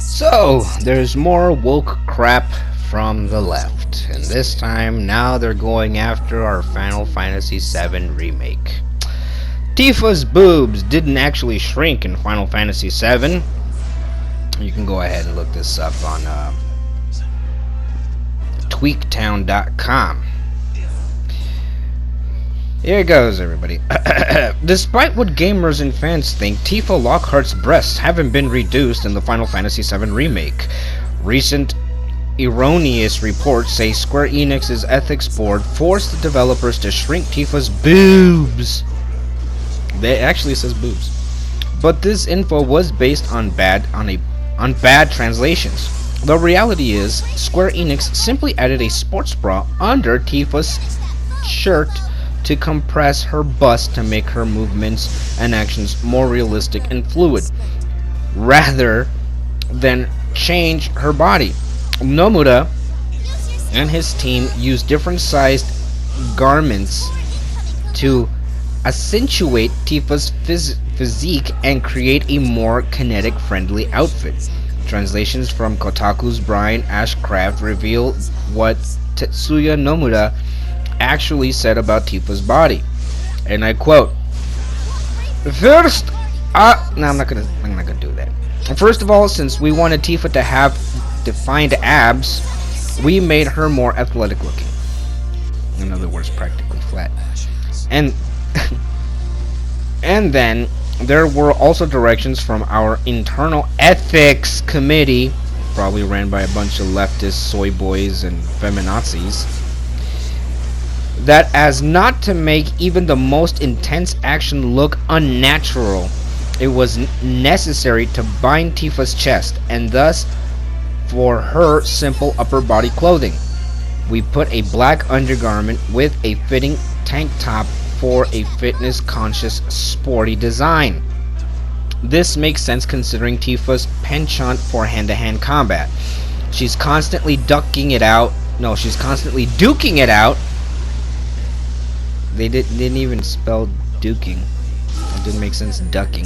So, there's more woke crap from the left, and this time now they're going after our Final Fantasy VII Remake. Tifa's boobs didn't actually shrink in Final Fantasy VII. You can go ahead and look this up on tweaktown.com. Here goes, everybody. Despite what gamers and fans think, Tifa Lockhart's breasts haven't been reduced in the Final Fantasy VII Remake. Recent erroneous reports say Square Enix's ethics board forced the developers to shrink Tifa's boobs. It actually says boobs. But this info was based on bad translations. The reality is, Square Enix simply added a sports bra under Tifa's shirt to compress her bust to make her movements and actions more realistic and fluid, rather than change her body. Nomura and his team used different sized garments to accentuate Tifa's physique and create a more kinetic friendly outfit. Translations from Kotaku's Brian Ashcraft reveal what Tetsuya Nomura actually said about Tifa's body, and I quote: "First, no, I'm not gonna do that. First of all, since we wanted Tifa to have defined abs, we made her more athletic looking. In other words, practically flat. And and then there were also directions from our internal ethics committee, probably ran by a bunch of leftist soy boys and feminazis, that as not to make even the most intense action look unnatural, it was necessary to bind Tifa's chest, and thus for her simple upper body clothing, we put a black undergarment with a fitting tank top for a fitness conscious sporty design. This makes sense considering Tifa's penchant for hand-to-hand combat. She's constantly duking it out. They didn't even spell duking. It didn't make sense, ducking.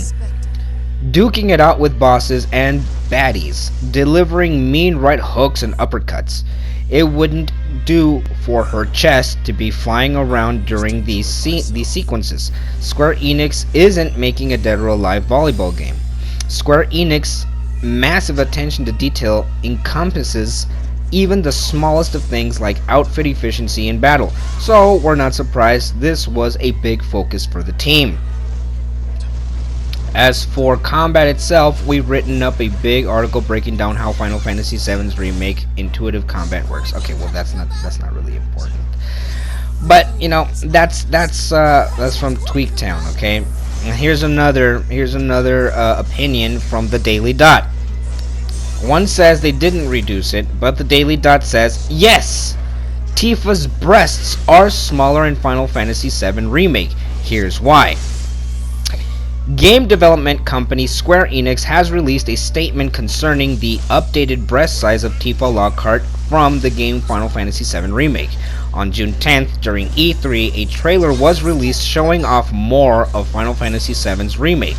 Duking it out with bosses and baddies, delivering mean right hooks and uppercuts. It wouldn't do for her chest to be flying around during these sequences. Square Enix isn't making a Dead or Alive volleyball game. Square Enix's massive attention to detail encompasses even the smallest of things like outfit efficiency in battle, so we're not surprised this was a big focus for the team. As for combat itself, we've written up a big article breaking down how Final Fantasy VII's remake intuitive combat works. Okay, well that's not really important, but you know that's from Tweaktown. Okay, and here's another opinion from the Daily Dot. One says they didn't reduce it, but the Daily Dot says, yes, Tifa's breasts are smaller in Final Fantasy VII Remake. Here's why. Game development company Square Enix has released a statement concerning the updated breast size of Tifa Lockhart from the game Final Fantasy VII Remake. On June 10th, during E3, a trailer was released showing off more of Final Fantasy VII's remake.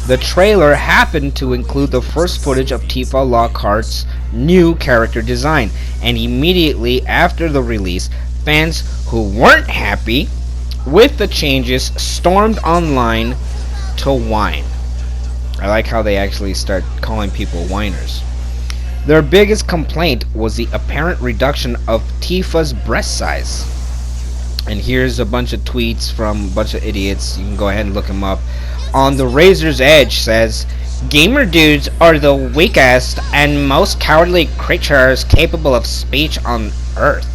The trailer happened to include the first footage of Tifa Lockhart's new character design, and immediately after the release, fans who weren't happy with the changes stormed online to whine. I like how they actually start calling people whiners. Their biggest complaint was the apparent reduction of Tifa's breast size. And here's a bunch of tweets from a bunch of idiots. You can go ahead and look them up. On the Razor's Edge says, gamer dudes are the weakest and most cowardly creatures capable of speech on Earth.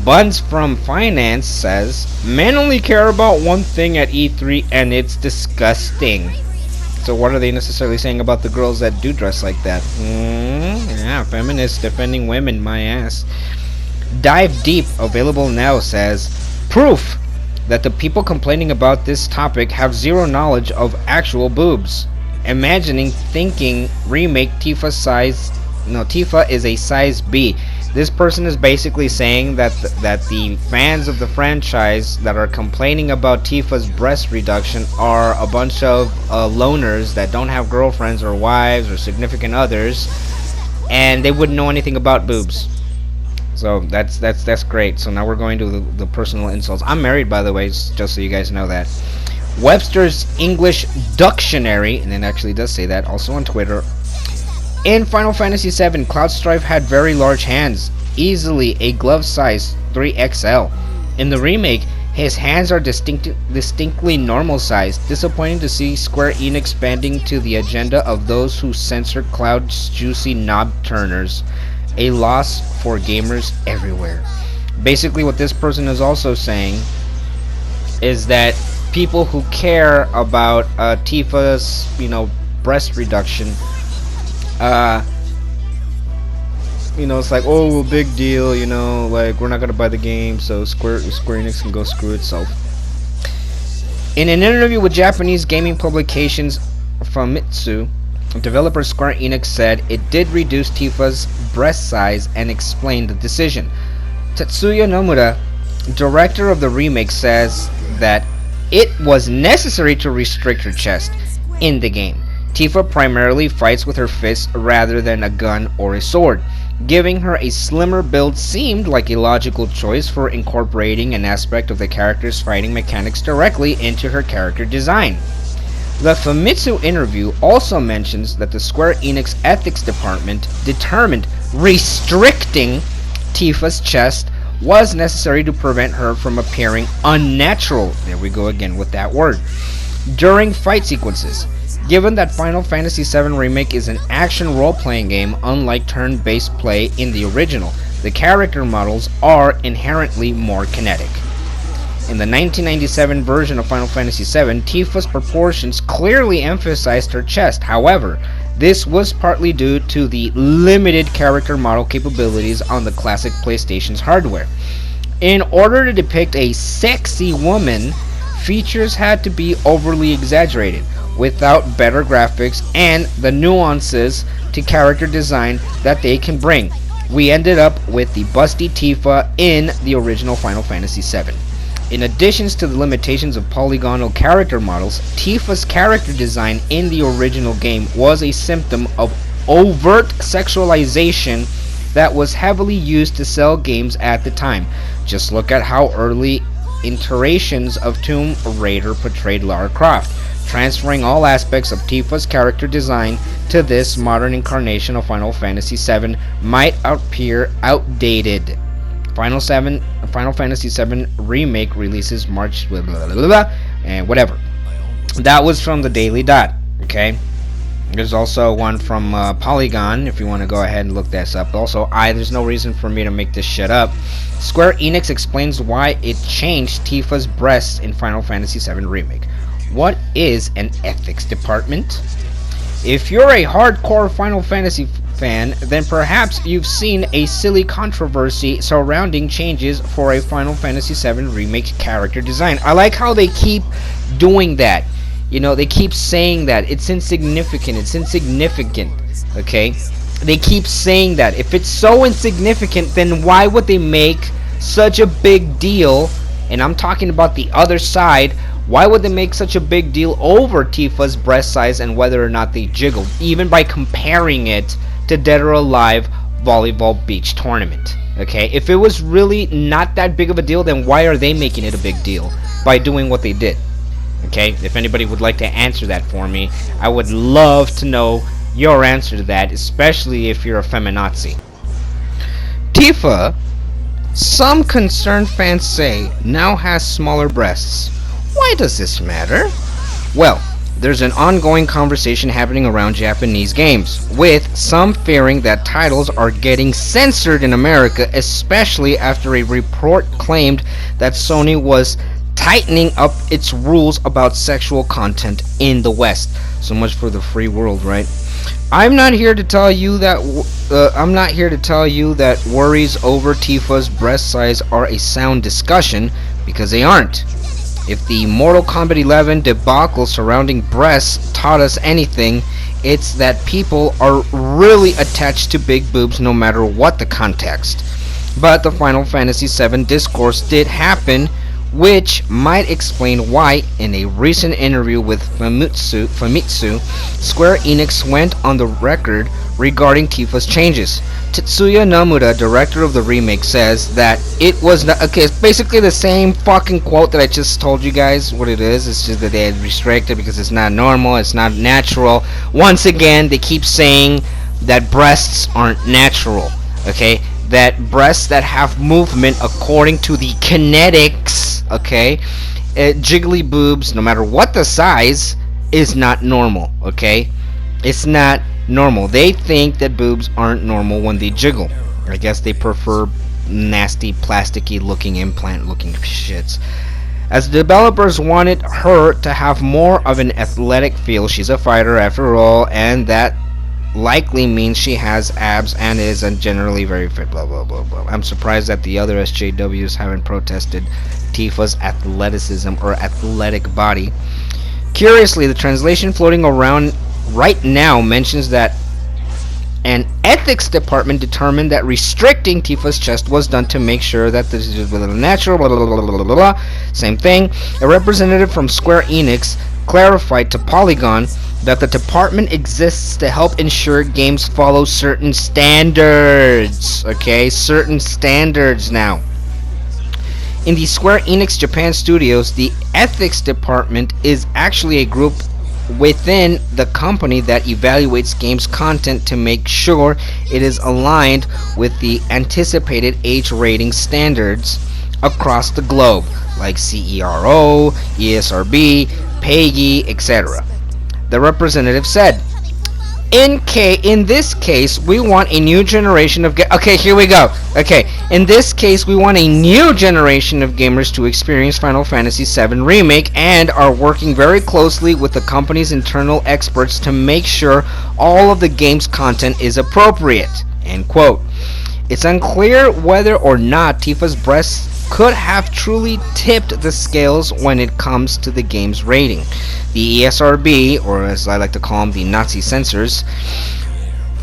Buns from Finance says, men only care about one thing at E3 and it's disgusting. So what are they necessarily saying about the girls that do dress like that? Yeah, feminists defending women, my ass. Dive Deep, available now, says, proof that the people complaining about this topic have zero knowledge of actual boobs. Thinking remake Tifa is a size B. This person is basically saying that that the fans of the franchise that are complaining about Tifa's breast reduction are a bunch of loners that don't have girlfriends or wives or significant others, and they wouldn't know anything about boobs. So that's great. So now we're going to the personal insults. I'm married, by the way, just so you guys know that. Webster's English Dictionary, and it actually does say that, also on Twitter. In Final Fantasy VII, Cloud Strife had very large hands, easily a glove size 3XL. In the remake, his hands are distinctly normal size. Disappointing to see Square Enix expanding to the agenda of those who censor Cloud's juicy knob turners. A loss for gamers everywhere. Basically, what this person is also saying is that people who care about Tifa's, breast reduction, it's like, oh, well, big deal, like, we're not gonna buy the game, so Square Enix can go screw itself. In an interview with Japanese gaming publications Famitsu, developer Square Enix said it did reduce Tifa's breast size and explained the decision. Tetsuya Nomura, director of the remake, says that it was necessary to restrict her chest in the game. Tifa primarily fights with her fists rather than a gun or a sword. Giving her a slimmer build seemed like a logical choice for incorporating an aspect of the character's fighting mechanics directly into her character design. The Famitsu interview also mentions that the Square Enix ethics department determined restricting Tifa's chest was necessary to prevent her from appearing unnatural, there we go again with that word, during fight sequences. Given that Final Fantasy VII Remake is an action role-playing game unlike turn-based play in the original, the character models are inherently more kinetic. In the 1997 version of Final Fantasy VII, Tifa's proportions clearly emphasized her chest. However, this was partly due to the limited character model capabilities on the classic PlayStation's hardware. In order to depict a sexy woman, features had to be overly exaggerated, without better graphics and the nuances to character design that they can bring. We ended up with the busty Tifa in the original Final Fantasy VII. In addition to the limitations of polygonal character models, Tifa's character design in the original game was a symptom of overt sexualization that was heavily used to sell games at the time. Just look at how early iterations of Tomb Raider portrayed Lara Croft, transferring all aspects of Tifa's character design to this modern incarnation of Final Fantasy VII might appear outdated. Final Fantasy VII Remake releases March blah, blah, blah, blah, and whatever. That was from the Daily Dot, okay? There's also one from Polygon, if you want to go ahead and look this up. Also, there's no reason for me to make this shit up. Square Enix explains why it changed Tifa's breasts in Final Fantasy VII Remake. What is an ethics department? If you're a hardcore Final Fantasy fan, then perhaps you've seen a silly controversy surrounding changes for a Final Fantasy VII Remake character design. I like how they keep doing that. They keep saying that it's insignificant, okay? They keep saying that. If it's so insignificant, then why would they make such a big deal? And I'm talking about the other side. Why would they make such a big deal over Tifa's breast size and whether or not they jiggled, even by comparing it to Dead or Alive Volleyball Beach Tournament? Okay, if it was really not that big of a deal, then why are they making it a big deal by doing what they did? Okay, if anybody would like to answer that for me, I would love to know your answer to that, especially if you're a feminazi. Tifa, some concerned fans say, now has smaller breasts. Why does this matter? Well, there's an ongoing conversation happening around Japanese games, with some fearing that titles are getting censored in America, especially after a report claimed that Sony was tightening up its rules about sexual content in the West. So much for the free world, right? I'm not here to tell you that worries over Tifa's breast size are a sound discussion, because they aren't. If the Mortal Kombat 11 debacle surrounding breasts taught us anything, it's that people are really attached to big boobs no matter what the context. But the Final Fantasy VII discourse did happen, which might explain why, in a recent interview with Famitsu, Square Enix went on the record regarding Tifa's changes. Tetsuya Nomura, director of the remake, says that it was not okay. It's basically the same fucking quote that I just told you guys what it is. It's just that they had restricted because it's not normal, it's not natural. Once again, they keep saying that breasts aren't natural. Okay, that breasts that have movement according to the kinetics. Okay, jiggly boobs, no matter what the size, is not normal. Okay, it's not normal. They think that boobs aren't normal when they jiggle. I guess they prefer nasty, plasticky looking implant looking shits. As the developers wanted her to have more of an athletic feel, she's a fighter after all, and that likely means she has abs and is generally very fit, blah blah blah blah. I'm surprised that the other SJWs haven't protested Tifa's athleticism or athletic body. Curiously, the translation floating around right now mentions that an ethics department determined that restricting Tifa's chest was done to make sure that this is natural, blah, blah, blah, blah, blah, blah. Same thing. A representative from Square Enix clarified to Polygon that the department exists to help ensure games follow certain standards. Okay, certain standards now. In the Square Enix Japan studios, the ethics department is actually a group within the company that evaluates games content to make sure it is aligned with the anticipated age rating standards across the globe, like CERO, ESRB, PEGI, etc. The representative said, in this case, we want a new generation of okay, here we go. Okay, in this case, we want a new generation of gamers to experience Final Fantasy VII Remake and are working very closely with the company's internal experts to make sure all of the game's content is appropriate. End quote. It's unclear whether or not Tifa's breasts could have truly tipped the scales when it comes to the game's rating. The ESRB, or as I like to call them, the Nazi censors,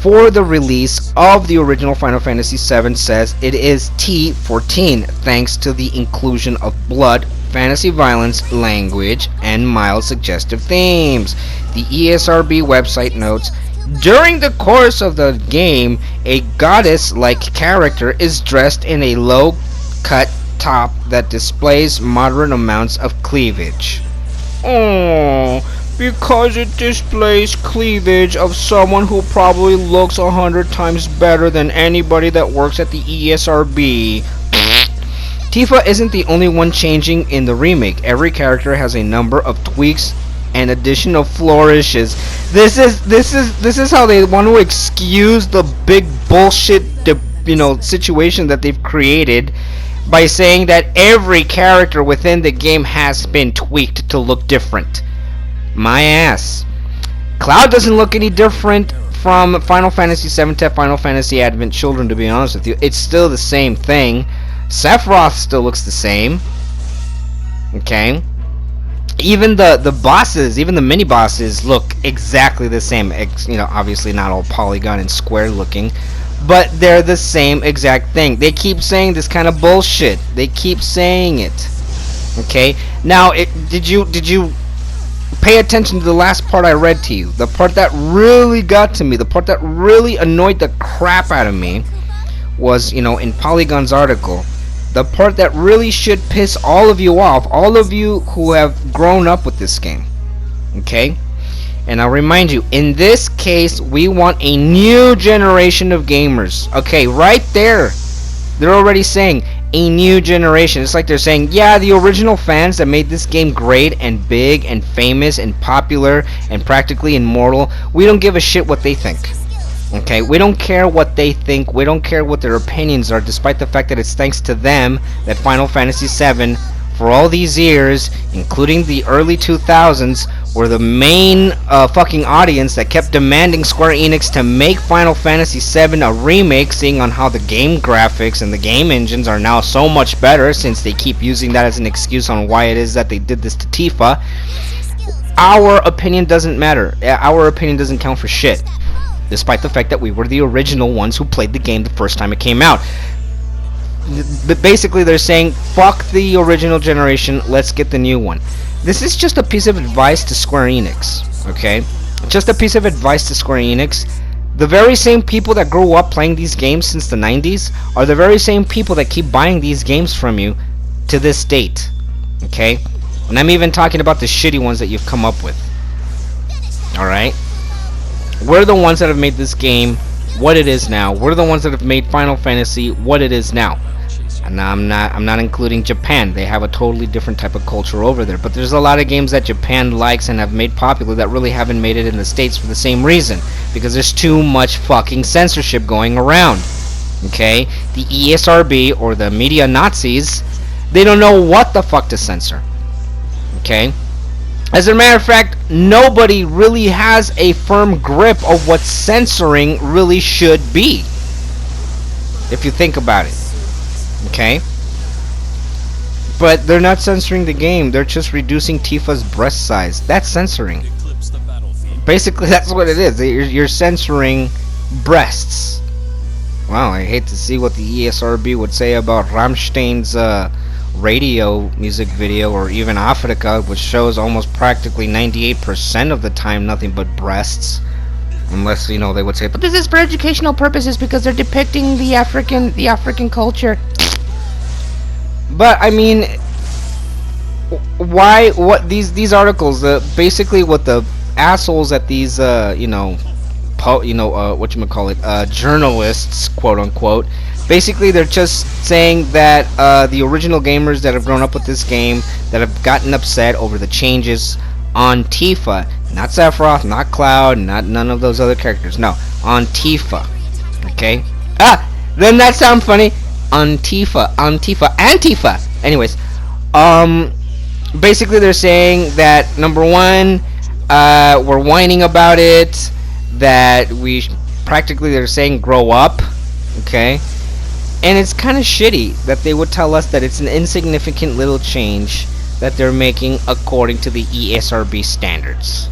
for the release of the original Final Fantasy VII says it is T14 thanks to the inclusion of blood, fantasy violence, language, and mild suggestive themes. The ESRB website notes, during the course of the game, a goddess-like character is dressed in a low-cut top that displays moderate amounts of cleavage. Oh, because it displays cleavage of someone who probably looks 100 times better than anybody that works at the ESRB. Tifa isn't the only one changing in the remake. Every character has a number of tweaks and additional flourishes. This is how they want to excuse the big bullshit, situation that they've created by saying that every character within the game has been tweaked to look different. My ass. Cloud doesn't look any different from Final Fantasy VII to Final Fantasy Advent Children, to be honest with you. It's still the same thing. Sephiroth still looks the same. Okay. Even the bosses, even the mini bosses look exactly the same. Obviously not all polygon and square looking, but they're the same exact thing. They keep saying this kind of bullshit. They keep saying it. Okay. Now, did you pay attention to the last part I read to you? The part that really got to me, the part that really annoyed the crap out of me, was in Polygon's article. The part that really should piss all of you off, all of you who have grown up with this game. Okay? And I'll remind you, in this case, we want a new generation of gamers. Okay, right there. They're already saying a new generation. It's like they're saying, yeah, the original fans that made this game great and big and famous and popular and practically immortal, we don't give a shit what they think. Okay, we don't care what they think, we don't care what their opinions are, despite the fact that it's thanks to them that Final Fantasy VII, for all these years, including the early 2000s, were the main fucking audience that kept demanding Square Enix to make Final Fantasy VII a remake, seeing on how the game graphics and the game engines are now so much better, since they keep using that as an excuse on why it is that they did this to Tifa. Our opinion doesn't matter. Our opinion doesn't count for shit, despite the fact that we were the original ones who played the game the first time it came out. Basically they're saying fuck the original generation, let's get the new one. This is just a piece of advice to Square Enix, okay? Just a piece of advice to Square Enix. The very same people that grew up playing these games since the 90s are the very same people that keep buying these games from you to this date, okay? And I'm even talking about the shitty ones that you've come up with. Alright? We're the ones that have made this game what it is now. We're the ones that have made Final Fantasy what it is now. And I'm not including Japan. They have a totally different type of culture over there. But there's a lot of games that Japan likes and have made popular that really haven't made it in the States for the same reason. Because there's too much fucking censorship going around. Okay? The ESRB, or the media Nazis, they don't know what the fuck to censor. Okay? As a matter of fact, nobody really has a firm grip of what censoring really should be. If you think about it. Okay? But they're not censoring the game. They're just reducing Tifa's breast size. That's censoring. Basically, that's what it is. You're censoring breasts. Wow, I hate to see what the ESRB would say about Rammstein's radio music video, or even Africa, which shows almost practically 98% of the time nothing but breasts. Unless, you know, they would say, but this is for educational purposes because they're depicting the African culture. But I mean, why? What these articles? Basically, what the assholes at these, journalists, quote unquote. Basically, they're just saying that the original gamers that have grown up with this game, that have gotten upset over the changes on Tifa, not Sephiroth, not Cloud, not none of those other characters. No, on Tifa. Okay. Then that sound funny. Antifa. Anyways, basically they're saying that number one, we're whining about it, that they're saying grow up, okay, and it's kind of shitty that they would tell us that it's an insignificant little change that they're making according to the ESRB standards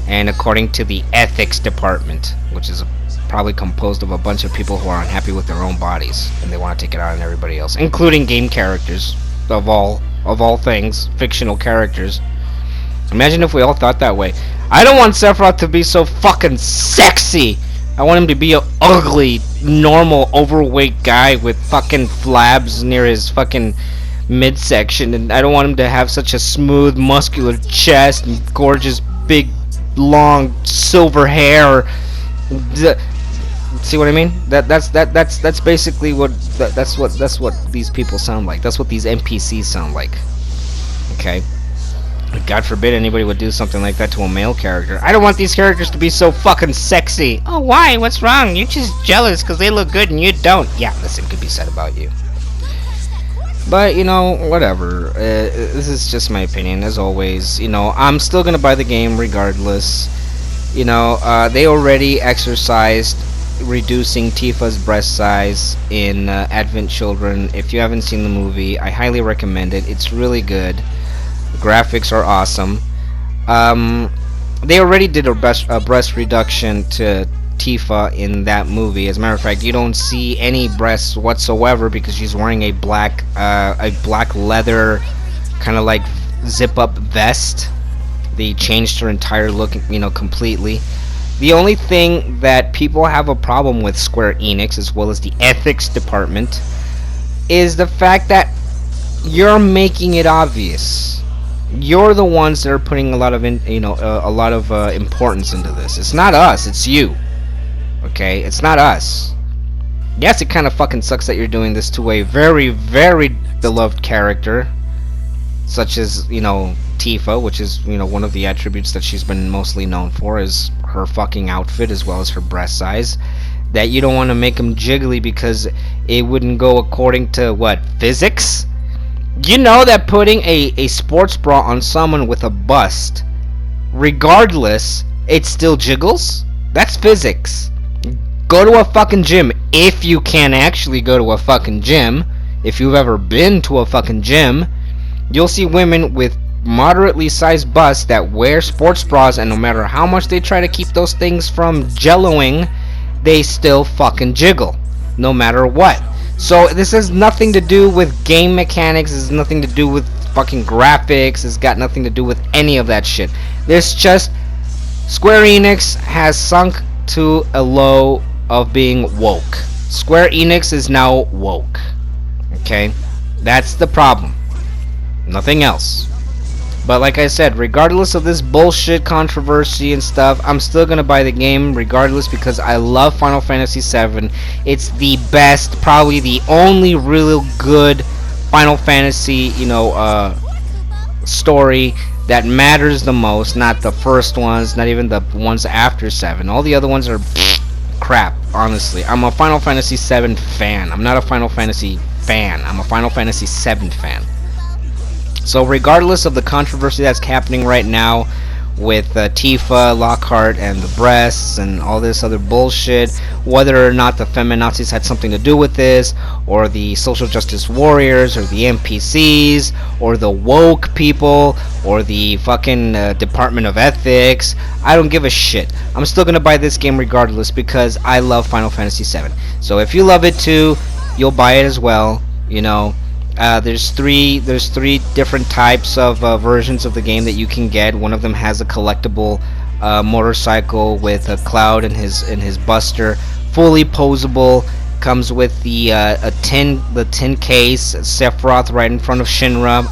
and according to the ethics department, which is probably composed of a bunch of people who are unhappy with their own bodies and they want to take it out on everybody else, including game characters of all things, fictional characters. Imagine if we all thought that way. I don't want Sephiroth to be so fucking sexy. I want him to be a ugly, normal, overweight guy with fucking flabs near his fucking midsection, and I don't want him to have such a smooth, muscular chest and gorgeous, big, long, silver hair. See what I mean? That's basically what that's what these people sound like. That's what these NPCs sound like. Okay. God forbid anybody would do something like that to a male character. I don't want these characters to be so fucking sexy. Oh, why? What's wrong? You're just jealous because they look good and you don't. Yeah, the same could be said about you. But, you know, whatever. This is just my opinion, as always. You know, I'm still gonna buy the game regardless. You know, they already exercised reducing Tifa's breast size in Advent Children. If you haven't seen the movie, I highly recommend it. It's really good. The graphics are awesome. They already did a breast reduction to Tifa in that movie. As a matter of fact, you don't see any breasts whatsoever because she's wearing a black leather kind of like zip-up vest. They changed her entire look, you know, completely. The only thing that people have a problem with Square Enix, as well as the ethics department, is the fact that you're making it obvious. You're the ones that are putting a lot of importance into this. It's not us, it's you. Okay, it's not us. Yes, it kind of fucking sucks that you're doing this to a very, very beloved character, such as, you know, Tifa, which is, you know, one of the attributes that she's been mostly known for is her fucking outfit as well as her breast size. That you don't want to make them jiggly because it wouldn't go according to what, physics? You know that putting a sports bra on someone with a bust, regardless, it still jiggles? That's physics. Go to a fucking gym, if you can actually go to a fucking gym. If you've ever been to a fucking gym, you'll see women with moderately sized busts that wear sports bras, and no matter how much they try to keep those things from jelloing, they still fucking jiggle, no matter what. So this has nothing to do with game mechanics. This has nothing to do with fucking graphics. It's got nothing to do with any of that shit. This just Square Enix has sunk to a low of being woke. Square Enix is now woke. Okay? That's the problem. Nothing else. But like I said, regardless of this bullshit controversy and stuff, I'm still gonna buy the game regardless because I love Final Fantasy VII. It's the best, probably the only real good Final Fantasy, story that matters the most. Not the first ones, not even the ones after 7. All the other ones are crap, honestly. I'm a Final Fantasy VII fan. I'm not a Final Fantasy fan. I'm a Final Fantasy VII fan. So regardless of the controversy that's happening right now with Tifa, Lockhart, and the breasts and all this other bullshit, whether or not the feminazis had something to do with this, or the social justice warriors, or the NPCs, or the woke people, or the fucking Department of Ethics, I don't give a shit. I'm still gonna buy this game regardless because I love Final Fantasy VII. So if you love it too, you'll buy it as well, there's three different types of versions of the game that you can get. One of them has a collectible motorcycle with a Cloud and his Buster, fully posable. Comes with the tin case, Sephiroth right in front of Shinra.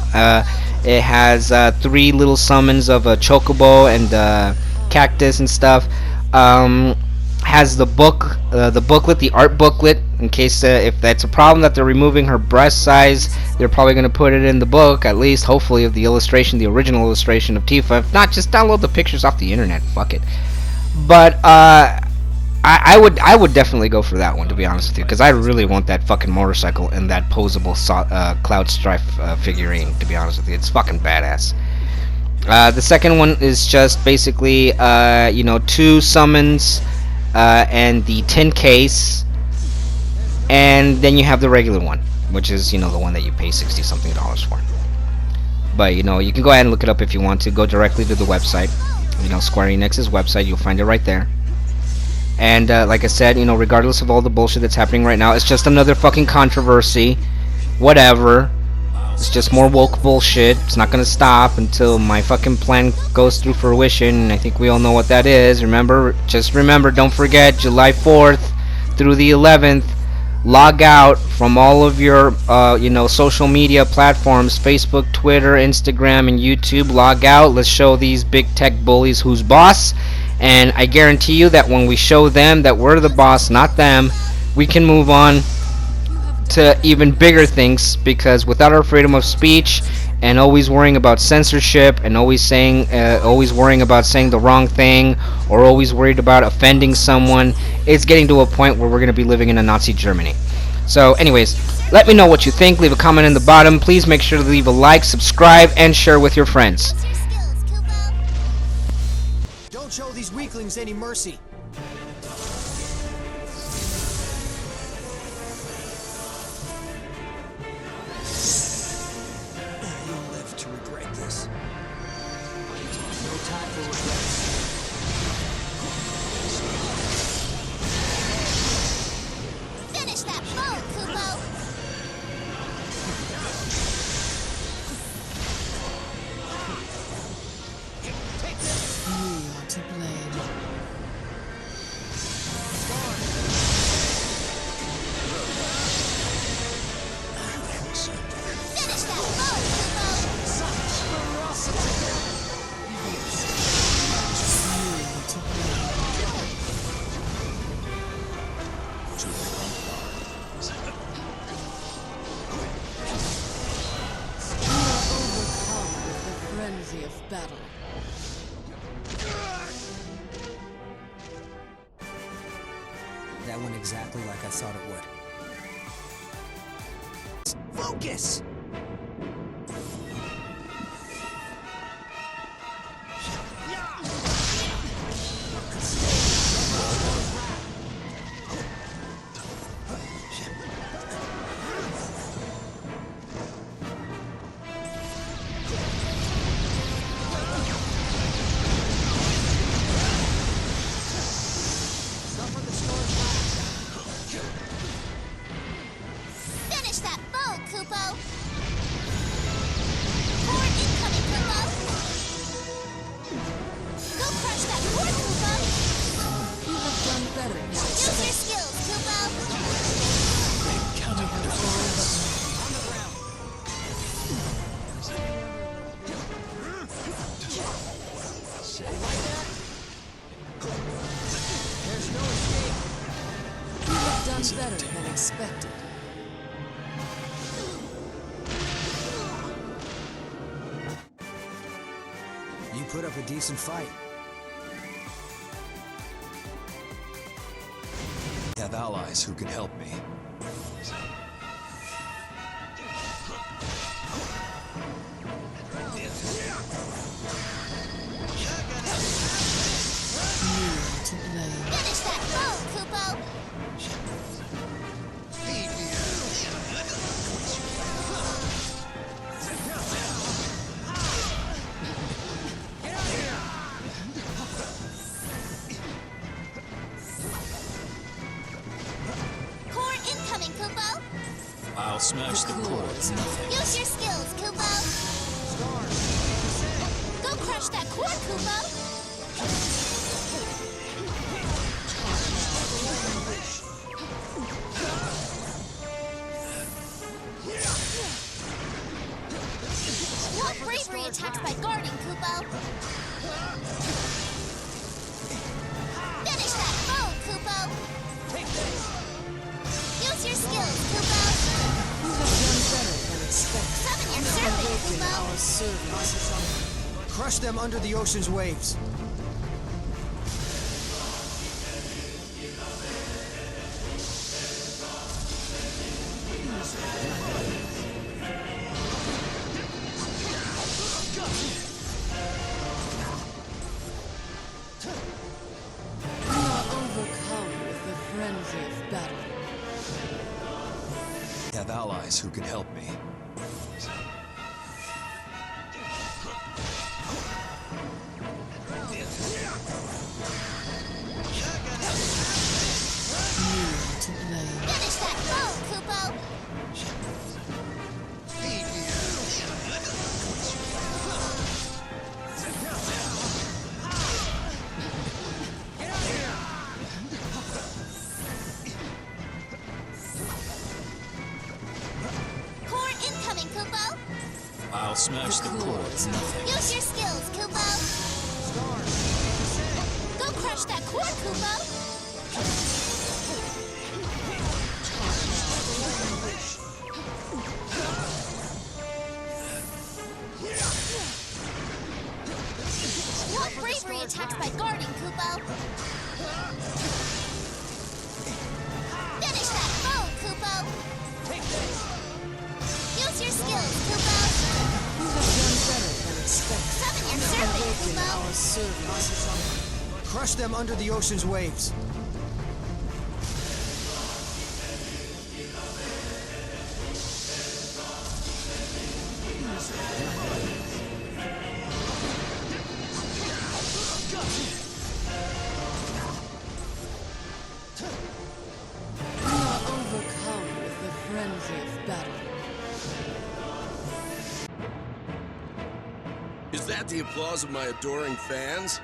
It has 3 little summons of a Chocobo and Cactus and stuff. Has the booklet, the art booklet, in case if that's a problem that they're removing her breast size, they're probably going to put it in the book, at least, hopefully, of the illustration, the original illustration of Tifa. If not, just download the pictures off the internet, fuck it. But, I would definitely go for that one, to be honest with you, because I really want that fucking motorcycle and that posable Cloud Strife figurine, to be honest with you. It's fucking badass. The second one is just basically, 2 summons, and the tin case, and then you have the regular one, which is the one that you pay $60 something for. But you can go ahead and look it up if you want to. Go directly to the website, Square Enix's website. You'll find it right there. And like I said, regardless of all the bullshit that's happening right now, it's just another fucking controversy. Whatever. It's just more woke bullshit. It's not gonna stop until my fucking plan goes through fruition, and I think we all know what that is. Just remember, don't forget, July 4th through the 11th, log out from all of your, social media platforms, Facebook, Twitter, Instagram, and YouTube. Log out. Let's show these big tech bullies who's boss, and I guarantee you that when we show them that we're the boss, not them, we can move on to even bigger things, because without our freedom of speech and always worrying about censorship and always worrying about saying the wrong thing or always worried about offending someone, it's getting to a point where we're going to be living in a Nazi Germany. So anyways, let me know what you think. Leave a comment in the bottom. Please make sure to leave a like, subscribe, and share with your friends. Don't show these weaklings any mercy. Of battle. That went exactly like I thought it would. Focus! You have done better than expected. You put up a decent fight. I have allies who can help me. You to blame. Finish that foe, Kupo! Core incoming, Kupo! I'll smash the core with nothing. Use your skills, Kupo! Go crush that core, Kupo! What bravery attacks by guarding, Kupo! Finish that foe, Kupo! Use your skills, Kupo! You have done better than expected. Summon your You have servant, awakened Kupo! our servants. Crush them under the ocean's waves. We are overcome with the frenzy of battle. I have allies who can help me. You to blame. Finish that foe, Kupo! Core incoming, Kupo! I'll smash the core with nothing. Use your skills, Kupo! Go crush that core, Kupo! What bravery attacks by guarding, Kupo! Finish that foe, Kupo! Use your skills, Kupo! You have done better than expected. Summon your You have servant, awakened Kupo! our servants. Crush them under the ocean's waves. We are overcome with the frenzy of battle. Is that the applause of my adoring fans?